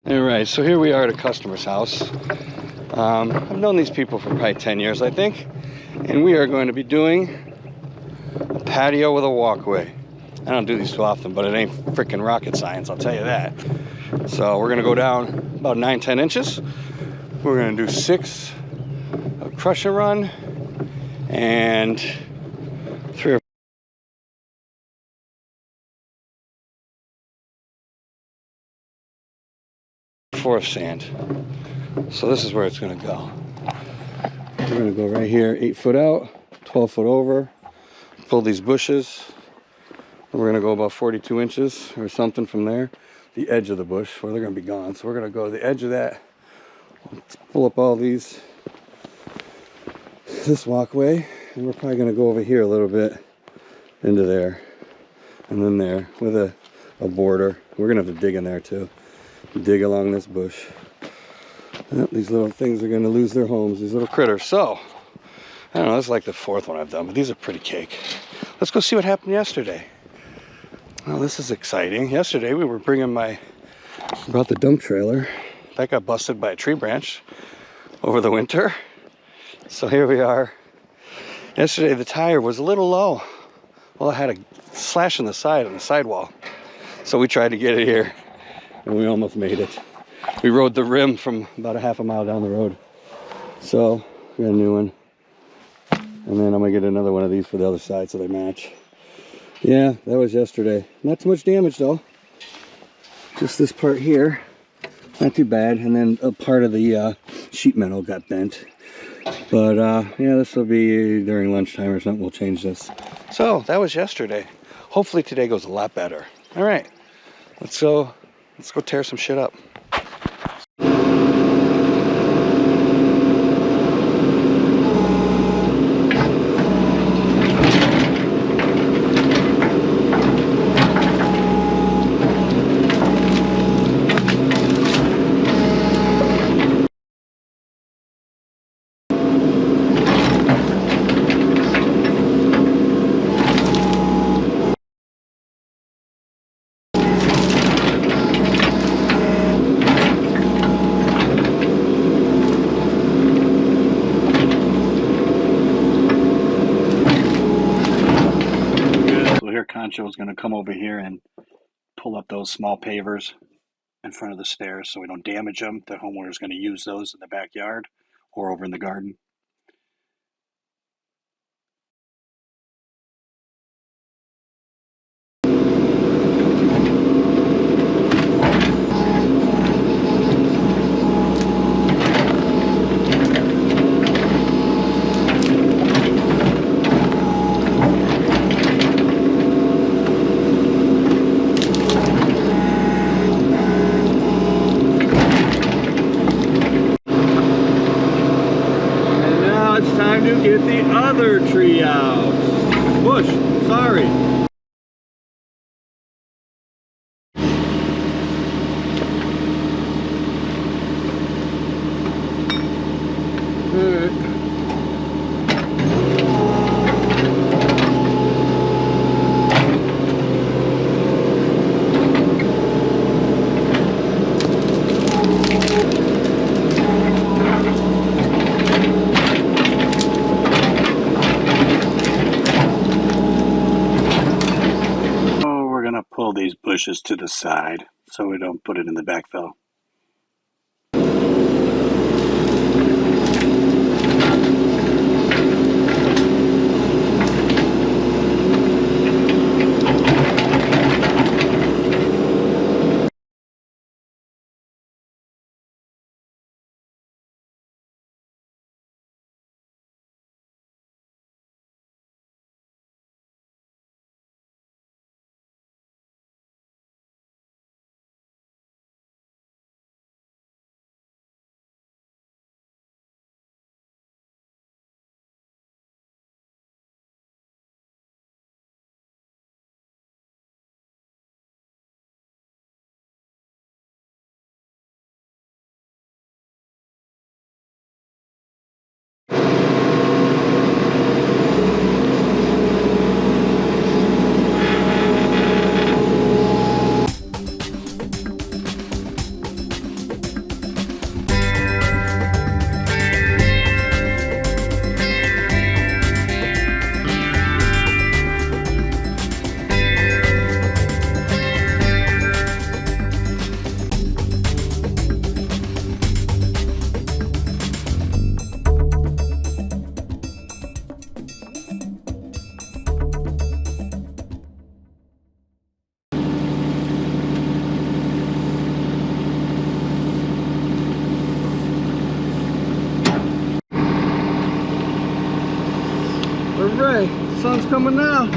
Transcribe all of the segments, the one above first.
Alright, so here we are at a customer's house. I've known these people for probably 10 years, I think. And we are going to be doing a patio with a walkway. I don't do these too often, but it ain't freaking rocket science, I'll tell you that. So we're gonna go down about 9-10 inches. We're gonna do 6 of crush and run and 3 or 4 of sand. So this is where it's gonna go. We're gonna go right here, 8 foot out, 12 foot over, pull these bushes. We're gonna go about 42 inches or something from there, the edge of the bush, where they're gonna be gone. So we're gonna go to the edge of that, let's pull up all this walkway, and we're probably gonna go over here a little bit into there, and then there with a border. We're gonna have to dig in there too. Dig along this bush. Yep, these little things are gonna lose their homes, these little critters. So, I don't know, this is like the 4th one I've done, but these are pretty cake. Let's go see what happened yesterday. Well, this is exciting. Yesterday we were brought the dump trailer. That got busted by a tree branch over the winter. So here we are. Yesterday the tire was a little low. Well, it had a slash in the side on the sidewall. So we tried to get it here and we almost made it. We rode the rim from about a half a mile down the road. So we got a new one. And then I'm gonna get another one of these for the other side so they match. Yeah, that was yesterday. Not too much damage though. Just this part here, not too bad. And then a part of the sheet metal got bent. But yeah, this will be during lunchtime or something. We'll change this. So that was yesterday. Hopefully today goes a lot better. All right, let's go tear some shit up. Concho's going to come over here and pull up those small pavers in front of the stairs so we don't damage them. The homeowner is going to use those in the backyard or over in the garden. Time to get the other tree out. Bush, sorry. Pull these bushes to the side so we don't put it in the backfill. Hooray! Sun's coming now.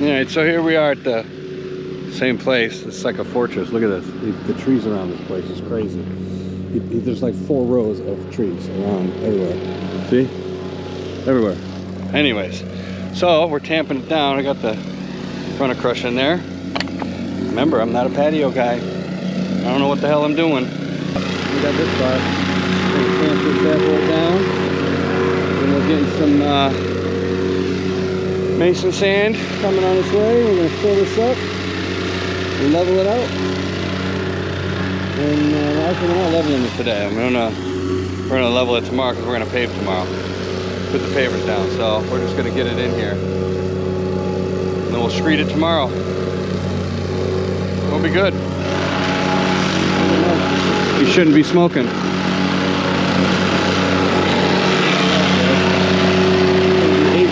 Alright, so here we are at the same place. It's like a fortress. Look at this. The trees around this place is crazy. There's like 4 rows of trees around everywhere. See? Everywhere. Anyways, so we're tamping it down. I got the front of crush in there. Remember, I'm not a patio guy. I don't know what the hell I'm doing. We got this bar. We're gonna tamp this bad boy down. Then we're getting some mason sand coming on its way. We're gonna fill this up and level it out. And actually, we're not leveling it today. We're gonna level it tomorrow because we're gonna pave tomorrow. Put the pavers down. So we're just gonna get it in here, and then we'll screed it tomorrow. It'll be good. You shouldn't be smoking. 8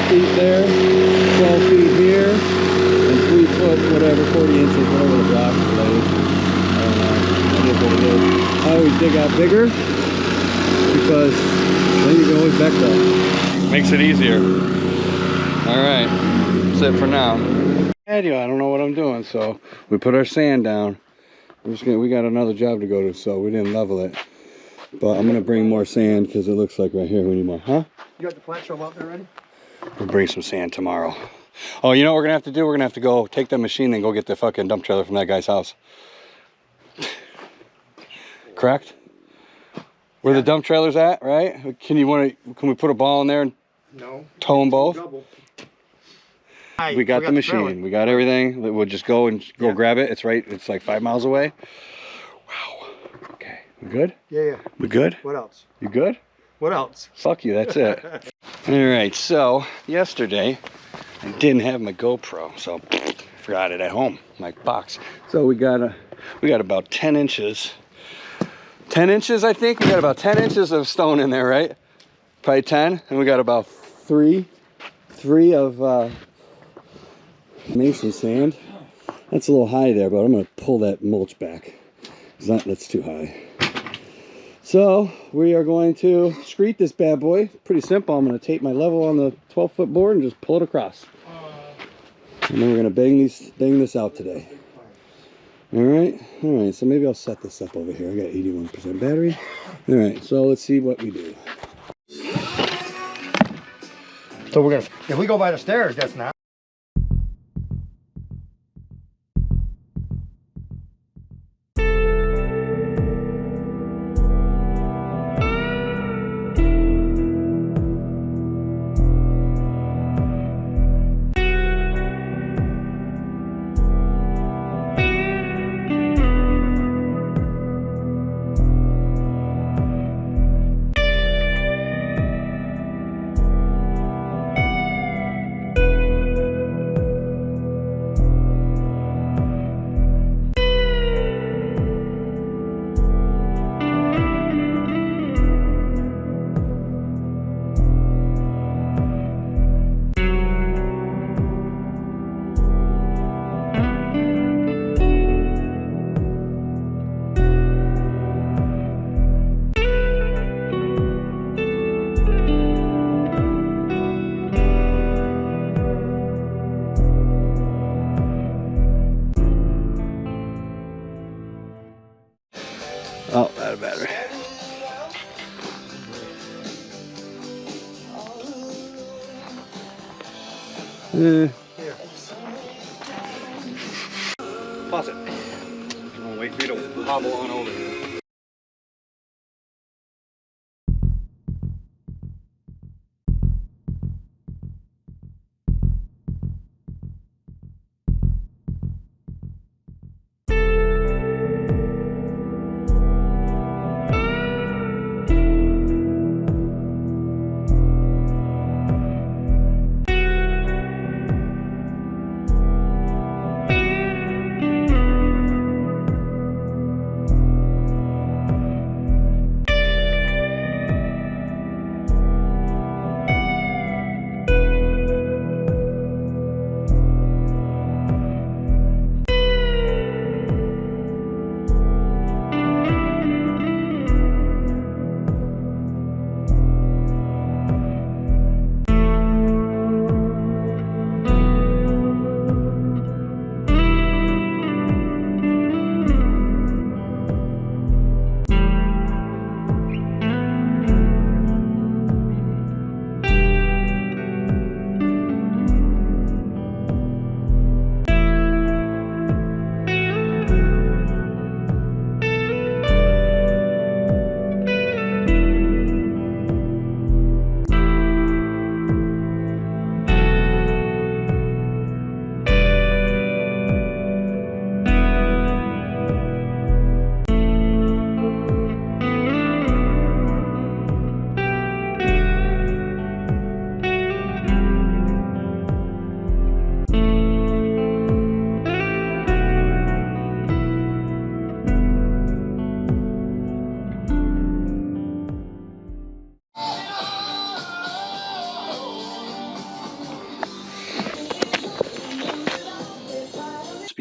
feet there, 12 feet here, and 3 foot, whatever, 40 inches, whatever the block is laid. I don't know. That is what it is. I always dig out bigger because then you can always back up. Makes it easier. Alright, that's it for now. Patio, I don't know what I'm doing, so we put our sand down. We got another job to go to, so we didn't level it. But I'm gonna bring more sand because it looks like right here we need more. Huh? You got the flat shovel out there ready? We'll bring some sand tomorrow. Oh, you know what we're gonna have to do? We're gonna have to go take that machine and go get the fucking dump trailer from that guy's house. Correct? Where the dump trailer's at, right? Can we put a ball in there and tow them both? We got the machine. We got everything. We'll just go and grab it. It's right. It's like 5 miles away. Wow. Okay. We good? Yeah. We good? What else? You good? What else? Fuck you. That's it. All right. So yesterday, I didn't have my GoPro, so forgot it at home, my box. So we got about 10 inches. 10 inches, I think. We got about 10 inches of stone in there, right? Probably 10. And we got about three of mason sand. That's a little high there, but I'm going to pull that mulch back. That's too high. So we are going to screed this bad boy. Pretty simple. I'm going to tape my level on the 12-foot board and just pull it across. And then we're going to bang this out today. All right. So maybe I'll set this up over here. I got 81% battery. All right. So let's see what we do. So we're gonna. If we go by the stairs, that's not. Oh, out of battery. Here. Pause it. I'll wait for you to hobble on over here.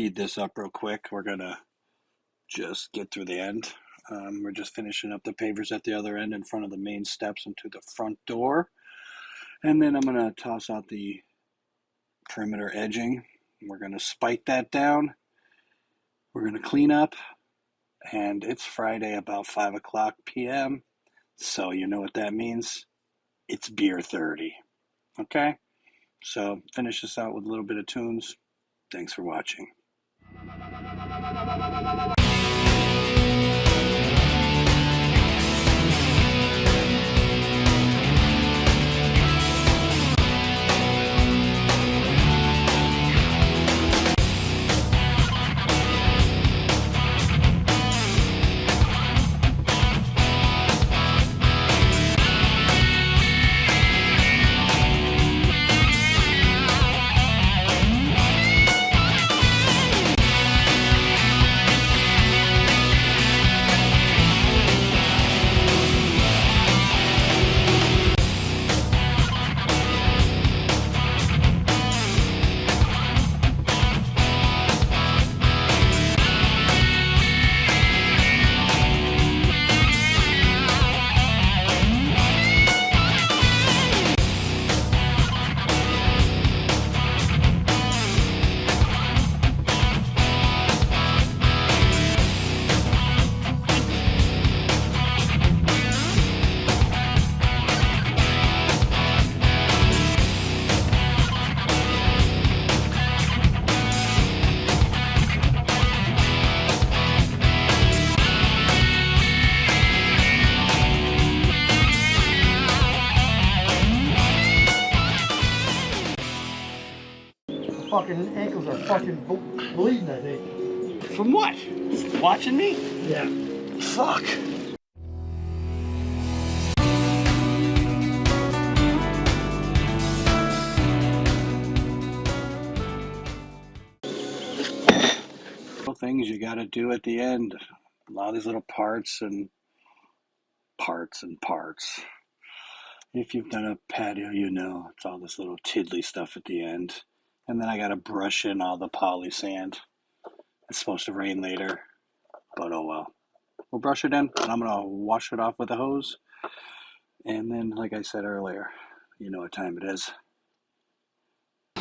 speed this up real quick. We're gonna just get through the end. We're just finishing up the pavers at the other end in front of the main steps into the front door. And then I'm gonna toss out the perimeter edging. We're gonna spike that down. We're gonna clean up. And it's Friday about 5 o'clock p.m. So you know what that means. It's beer 30. Okay? So finish this out with a little bit of tunes. Thanks for watching. Fucking ankles are fucking bleeding, I think. From what? Watching me? Yeah. Fuck. Things you got to do at the end. A lot of these little parts. If you've done a patio, you know it's all this little tiddly stuff at the end. And then I got to brush in all the poly sand. It's supposed to rain later, but oh well. We'll brush it in, and I'm going to wash it off with a hose. And then, like I said earlier, you know what time it is.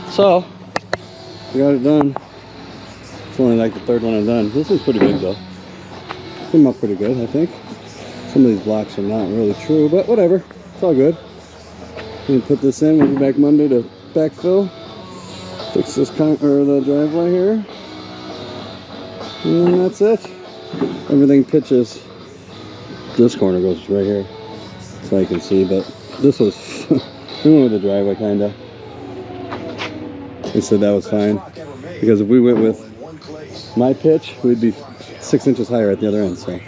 So, we got it done. It's only like the third one I've done. This is pretty big though. Came up pretty good, I think. Some of these blocks are not really true, but whatever. It's all good. We'll put this in. We'll be back Monday to backfill. Fix this the driveway here. And that's it. Everything pitches. This corner goes right here. So you can see, but this was we went with the driveway kinda. They said that was fine. Because if we went with my pitch, we'd be 6 inches higher at the other end, so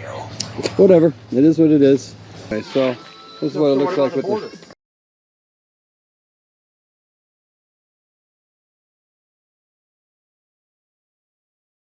whatever. It is what it is. Okay, so this is what it looks like with the